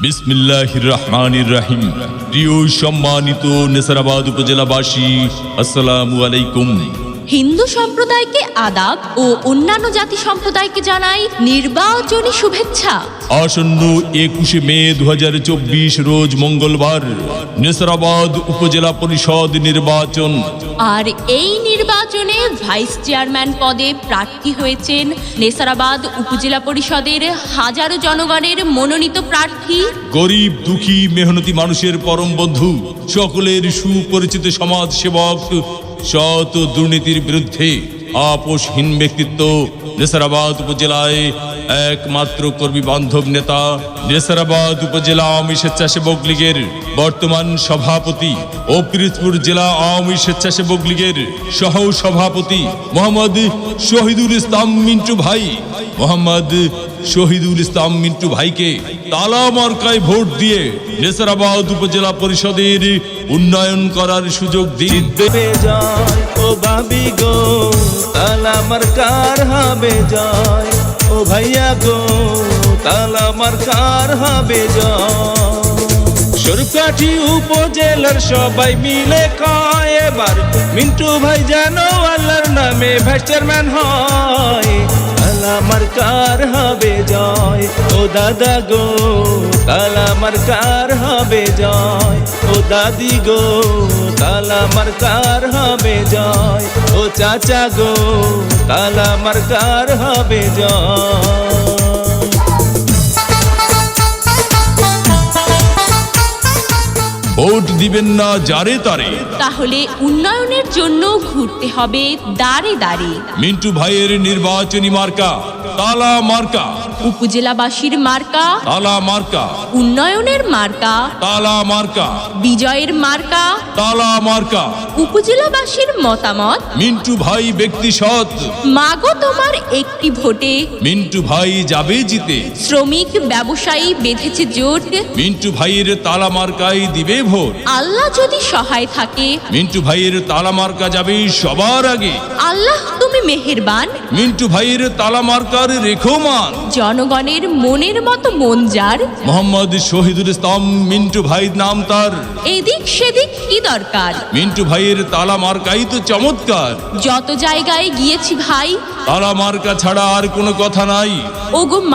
বিসমিল্লাহির রহমানির রহিম। প্রিয় সম্মানিত নেসারাবাদ উপজেলাবাসী, আসসালামু আলাইকুম। হিন্দু সম্প্রদায়কে আদাব ও অন্যান্য জাতি সম্প্রদায়কে জানাই নির্বাচনী শুভেচ্ছা। আসন্ন 21 মে 2024 রোজ মঙ্গলবার নেসারাবাদ উপজেলা পরিষদ নির্বাচন। আর এই নির্বাচনে ভাইস চেয়ারম্যান পদে প্রার্থী হয়েছেন নেসারাবাদ উপজেলা পরিষদের হাজারো জনগণের মনোনীত প্রার্থী, গরিব দুঃখী মেহনতি মানুষের পরম বন্ধু, সকলের সুপরিচিত সমাজ সেবক, সৎ দুর্নীতির বিরুদ্ধে আপোষহীন ব্যক্তিত্ব, নেসারাবাদ উপজেলায় একমাত্র কর্মী বান্ধব নেতা, নেসারাবাদ উপজেলা আওয়ামী স্বেচ্ছাসেবক লীগের বর্তমান সভাপতি ও পিরোজপুর জেলা আওয়ামী স্বেচ্ছাসেবক লীগের সহ সভাপতি মোহাম্মদ শহীদুল ইসলাম মিন্টু ভাই, মোহাম্মদ শহীদুল ইসলাম মিন্টু ভাইকে তালা মার্কায় ভোট দিয়ে নেসারাবাদ উপজেলা পরিষদের উন্নয়ন করার সুযোগ দিন। ও ভাবি গো, তালা মার্কার হবে জয়। ও ভাইয়া গো, তালা মার্কার হবে জয়। সরকাঠি উপজেলার সবাই মিলে কয় এবার মিন্টু ভাই যেন আল্লাহর নামে ভাইস চেয়ারম্যান হয়। তালা মার্কার হবে জয়। ও দাদা গো, তালা মার্কার হবে জয়। ও দাদি গো, তালা মার্কার হবে জয়। ও চাচা গো, তালা মার্কার হবে জয়। ভোট দিবেন না যারে তারে, তাহলে উন্নয়নের জন্য ঘুরতে হবে দাঁড়ে দাঁড়ে। মিন্টু ভাইয়ের নির্বাচনী মার্কা তালা মার্কা, উপজেলাবাসীর মার্কা তালা মার্কা, উন্নয়নের মার্কা, তালা মার্কা, বিজয়ের মার্কা। তালা মার্কা। উপজেলাবাসীর মতামত, মিন্টু ভাই ব্যক্তি সৎ, মাগো তোমার একটি ভোটে। মিন্টু ভাই যাবে জিতে, শ্রমিক ব্যবসায়ী বেঁধেছে জোট। মিন্টু ভাইয়ের তালা মার্কায় দিবে ভোট। আল্লাহ যদি সহায় থাকে, মিন্টু ভাইয়ের তালা মার্কা যাবে সবার আগে। আল্লাহ তুমি মেহেরবান। মিন্টু ভাইয়ের তালা মার্কার রেখো মান। জনগণের মনের মতো মন যার, মোহাম্মদ শহীদুল ইসলাম মিন্টু ভাই নাম তার। এদিক সেদিক কি দরকার, মিন্টু ভাইয়ের তালা মার্কাই তো চমৎকার। যত জায়গায় গিয়েছি ভাই, তালা মার্কা ছাড়া আর কোনো কথা নাই। ওগো